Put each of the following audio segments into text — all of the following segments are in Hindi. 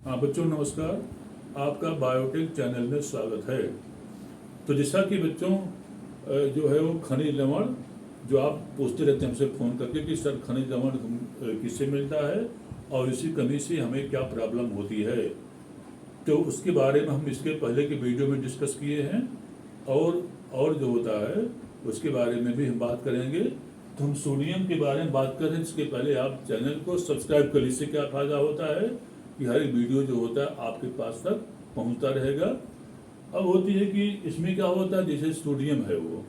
हाँ बच्चों नमस्कार। आपका बायोटेक चैनल में स्वागत है। तो जैसा कि बच्चों जो है वो खनिज लवण जो आप पूछते रहते हैं हमसे फ़ोन करके कि सर खनिज लवण किससे मिलता है और इसी कमी से हमें क्या प्रॉब्लम होती है, तो उसके बारे में हम इसके पहले के वीडियो में डिस्कस किए हैं और जो होता है उसके बारे में भी हम बात करेंगे। तो हम सोडियम के बारे में बात करें इसके पहले आप चैनल को सब्सक्राइब कर लीजिए। क्या फ़ायदा होता है कि हर एक वीडियो जो होता है आपके पास तक पहुंचता रहेगा। अब होती है कि इसमें क्या होता है, जैसे सोडियम है वो,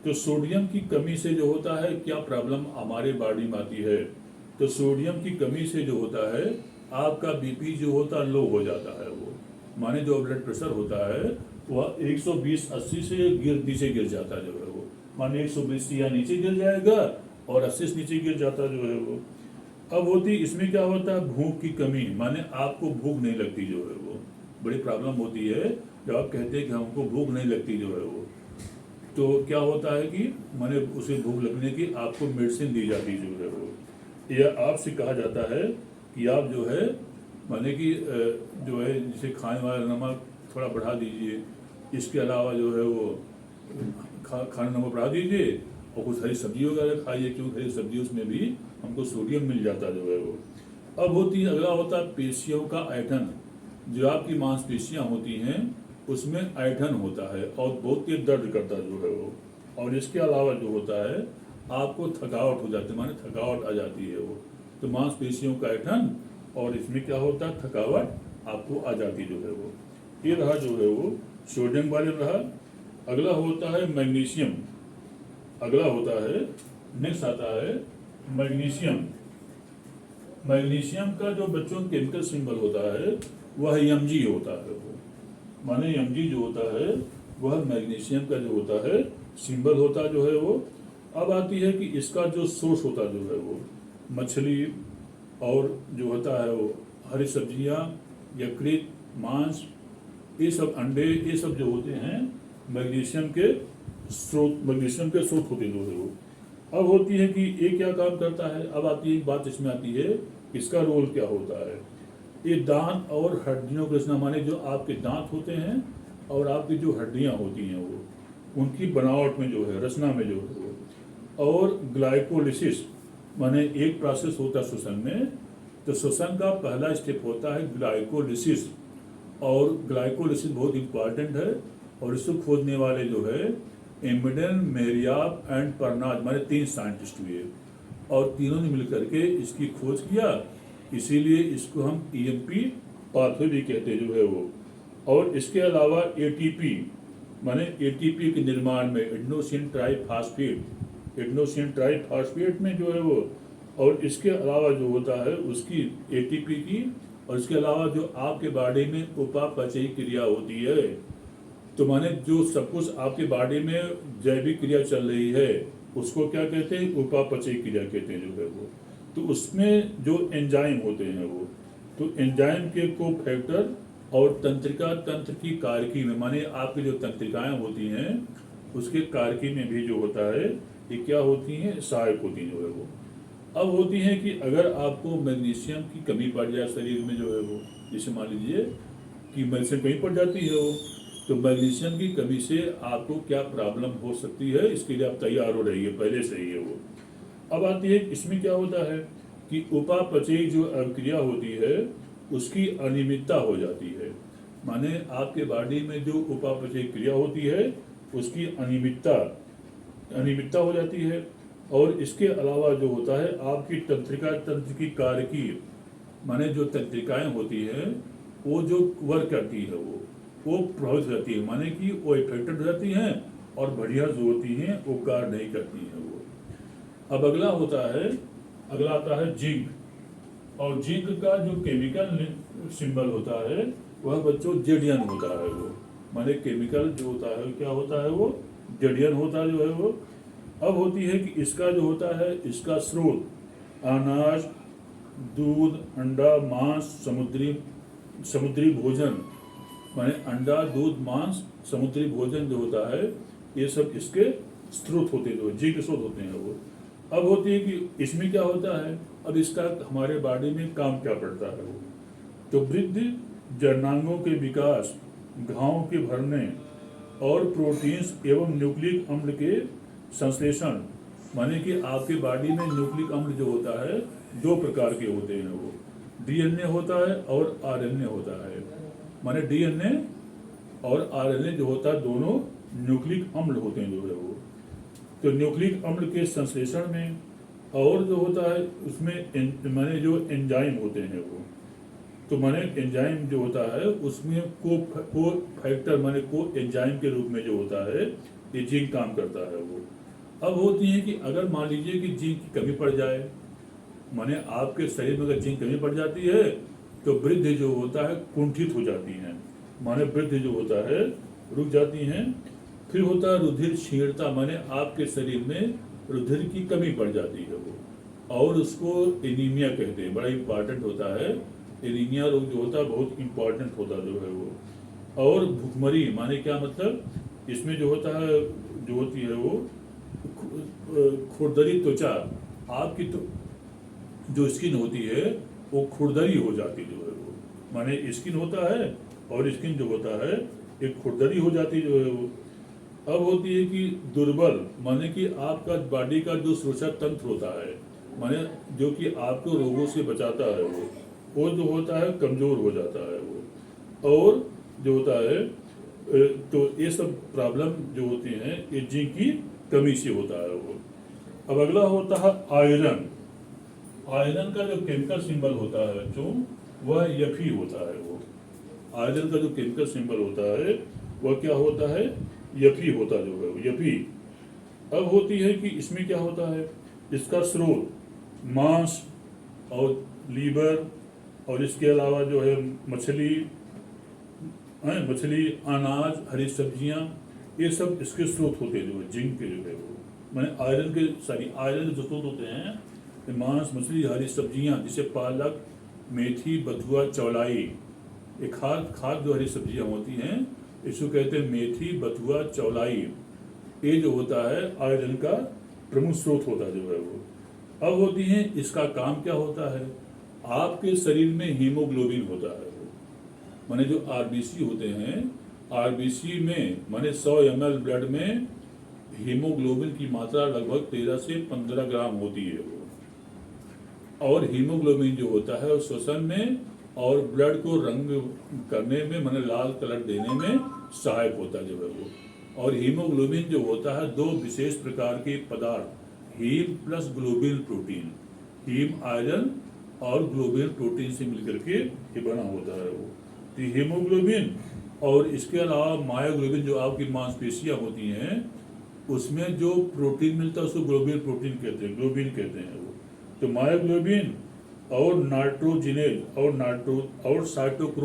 तो सोडियम की कमी से जो होता है क्या प्रॉब्लम हमारे बॉडी में आती है। तो सोडियम की कमी से जो होता है आपका बीपी जो होता है लो हो जाता है। वो माने जो ब्लड प्रेशर होता है वह 120/80 से नीचे गिर जाता है जो है वो, माने 120 या नीचे गिर जाएगा और 80 से नीचे गिर जाता जो है वो। अब होती इसमें क्या होता है भूख की कमी, माने आपको भूख नहीं लगती जो है वो, बड़ी प्रॉब्लम होती है जब आप कहते हैं कि हमको भूख नहीं लगती जो है वो। तो क्या होता है कि माने उसे भूख लगने की आपको मेडिसिन दी जाती जो है वो, या आपसे कहा जाता है कि आप जो है माने कि जो है जिसे खाने वाला नमक थोड़ा बढ़ा दीजिए, इसके अलावा जो है वो खाना नमक बढ़ा दीजिए और कुछ हरी सब्जी वगैरह खाइए, क्योंकि हरी सब्जी उसमें भी हमको सोडियम मिल जाता जो है वो। अब होती है अगला होता है पेशियों का ऐठन। जो आपकी मांसपेशियां होती हैं उसमें ऐठन होता है और बहुत तेज दर्द करता जो है वो। और इसके अलावा जो होता है आपको थकावट हो जाती है, माने थकावट आ जाती है वो। तो मांसपेशियों का ऐठन और इसमें क्या होता है थकावट आपको आ जाती जो है वो। ये रहा जो है वो सोडियम वाले रहा। अगला होता है मैग्नीशियम। अगला होता है नेक्स्ट आता है मैग्नीशियम। मैग्नीशियम का जो बच्चों केमिकल सिंबल होता है वह Mg होता है वो, माने Mg जो होता है वह मैग्नीशियम का जो होता है सिंबल होता जो है वो। अब आती है कि इसका जो सोर्स होता जो है वो मछली और जो होता है वो हरी सब्जियां, यकृत, मांस, ये सब अंडे, ये सब जो होते हैं मैग्नीशियम के स्रोत होते जो है वो। अब होती है कि ये क्या काम करता है। अब आती है बात, इसमें आती है इसका रोल क्या होता है। ये दांत और हड्डियों के रचना, माने जो आपके दांत होते हैं और आपकी जो हड्डियां होती हैं वो उनकी बनावट में जो है रचना में जो है वो। और ग्लाइकोलिसिस माने एक प्रोसेस होता है श्वसन में, तो श्वसन का पहला स्टेप होता है ग्लाइकोलिसिस। और ग्लाइकोलिसिस बहुत इंपॉर्टेंट है और इसको खोजने वाले जो है एमिडन, मेरियाप एंड परनाज, माने 3 साइंटिस्ट हुए और तीनों ने मिलकर के इसकी खोज किया। इसीलिए इसको हम EMP पाथवे भी कहते जो है वो। और इसके अलावा ATP, माने ATP के निर्माण में एडेनोसिन ट्राइफॉस्फेट में जो है वो, और इसके अलावा जो होता है उसकी ATP की, और इसके अलावा जो आपके बॉडी में उपापचयी क्रिया होती है, तो माने जो सब कुछ आपके बॉडी में जैविक क्रिया चल रही है उसको क्या कहते हैं, उपापचयी क्रिया कहते हैं जो है वो। तो उसमें जो एंजाइम होते हैं वो, तो एंजाइम के को फैक्टर और तंत्रिका तंत्र की कारकी में, माने आपकी जो तंत्रिकाएं होती हैं उसके कारकी में भी जो होता है ये क्या होती हैं, सहायक होती हैं जो है वो। अब होती है कि अगर आपको मैग्नीशियम की कमी पड़ जाए शरीर में जो है वो, जैसे मान लीजिए कि मैग्नीशियम कमी पड़ जाती है वो, तो मैग्नीशियम की कमी से आपको क्या प्रॉब्लम हो सकती है, इसके लिए आप तैयार हो रही है पहले से ही है वो। अब आती है इसमें क्या होता है कि उपापचयी जो क्रिया होती है उसकी अनियमितता हो जाती है, माने आपके बॉडी में जो उपापचयी क्रिया होती है उसकी अनियमितता हो जाती है। और इसके अलावा जो होता है आपकी तंत्रिका तंत्र की कारकी, माने जो तंत्रिकाएं होती हैं वो जो वर्क करती है वो प्रभावित हो जाती है, माने कि वो इफेक्टेड हो जाती हैं और बढ़िया जो होती हैं वो कार्य नहीं करती हैं वो। अब अगला आता है जिंक। और जिंक का जो केमिकल सिंबल होता है वह बच्चों जेडियन होता है वो, माने केमिकल जो होता है क्या होता है वो जेडियन होता है जो है वो। अब होती है कि इसका जो होता है इसका स्रोत अनाज, दूध, अंडा, मांस, समुद्री भोजन, माने अंडा, दूध, मांस, समुद्री भोजन जो होता है ये सब इसके स्रोत होते हैं, जो जिंक स्रोत होते हैं वो। अब होती है कि इसमें क्या होता है, अब इसका हमारे बॉडी में काम क्या पड़ता है वो। तो वृद्धि, जननांगों के विकास, घाव के भरने और प्रोटीन्स एवं न्यूक्लिक अम्ल के संश्लेषण, माने कि आपके बॉडी में न्यूक्लिक अम्ल जो होता है दो प्रकार के होते हैं, वो डीएनए होता है और आरएनए होता है। माने डीएनए और आरएनए जो होता है दोनों न्यूक्लिक अम्ल होते हैं जो है वो। तो न्यूक्लिक अम्ल के संश्लेषण में और जो होता है उसमें माने जो एंजाइम होते हैं वो, तो माने एंजाइम जो होता है उसमें को फैक्टर माने को एंजाइम के रूप में जो होता है ये जिंक काम करता है वो। अब होती है कि अगर मान लीजिए कि जिंक की कमी पड़ जाए, माने आपके शरीर में अगर जिंक कमी पड़ जाती है तो वृद्धि जो होता है कुंठित हो जाती है, माने वृद्धि जो होता है रुक जाती हैं। फिर होता है रुधिर क्षीणता, माने आपके शरीर में रुधिर की कमी पड़ जाती है वो, और उसको एनीमिया कहते हैं, बड़ा इंपॉर्टेंट होता है। एनीमिया रोग जो होता है बहुत इंपॉर्टेंट होता जो है वो। और भुखमरी माने क्या मतलब, इसमें जो होता है जो होती है वो खुरदरी त्वचा, आपकी तो जो स्किन होती है वो खुरदरी हो जाती जो है वो, माने स्किन होता है और स्किन जो होता है एक खुरदरी हो जाती जो है वो। अब होती है कि दुर्बल, माने कि आपका बॉडी का जो सुरक्षा तंत्र होता है, माने जो कि आपको रोगों से बचाता है वो जो होता है कमजोर हो जाता है वो। और जो होता है तो ये सब प्रॉब्लम जो होती हैं ये जिंक की कमी से होता है वो। अब अगला होता है आयरन। आयरन का जो केमिकल सिंबल होता है बच्चों वह Fe होता है वो। आयरन का जो केमिकल सिंबल होता है वह क्या होता है, Fe होता जो है वो, Fe। अब होती है कि इसमें क्या होता है, इसका स्रोत मांस और लीवर और इसके अलावा जो है मछली, अनाज, हरी सब्जियां, ये सब इसके स्रोत होते हैं जो है जिंक के जो है वो। मैंने आयरन के आयरन के जो स्रोत होते हैं मांस, मछली, हरी सब्जियां, जैसे पालक, मेथी, बथुआ, चौलाई, ये खाद जो हरी सब्जियां होती हैं इसको कहते हैं मेथी, बथुआ, चौलाई। ये जो होता है आयरन का प्रमुख स्रोत होता है जो है वो। अब होती है इसका काम क्या होता है, आपके शरीर में हीमोग्लोबिन होता है वो, माने जो आरबीसी होते हैं, आरबीसी में माने 100 ml ब्लड में हीमोग्लोबिन की मात्रा लगभग 13 से 15 ग्राम होती है वो। और हीमोग्लोबिन जो होता है वो श्वसन में और ब्लड को रंग करने में, माने लाल कलर देने में सहायक होता है जो है वो। और हीमोग्लोबिन जो होता है दो विशेष प्रकार के पदार्थ, heme plus globin protein, heme iron और ग्लोबिन प्रोटीन से मिलकर के ये बना होता है वो। तो हीमोग्लोबिन और इसके अलावा मायोग्लोबिन जो आपकी मांसपेशियां होती हैं उसमें जो प्रोटीन मिलता है उसको ग्लोबिन प्रोटीन कहते हैं, ग्लोबिन कहते हैं वो। तो मायोग्लोबिन और नाइट्रोजिनेज और साइटोक्रोम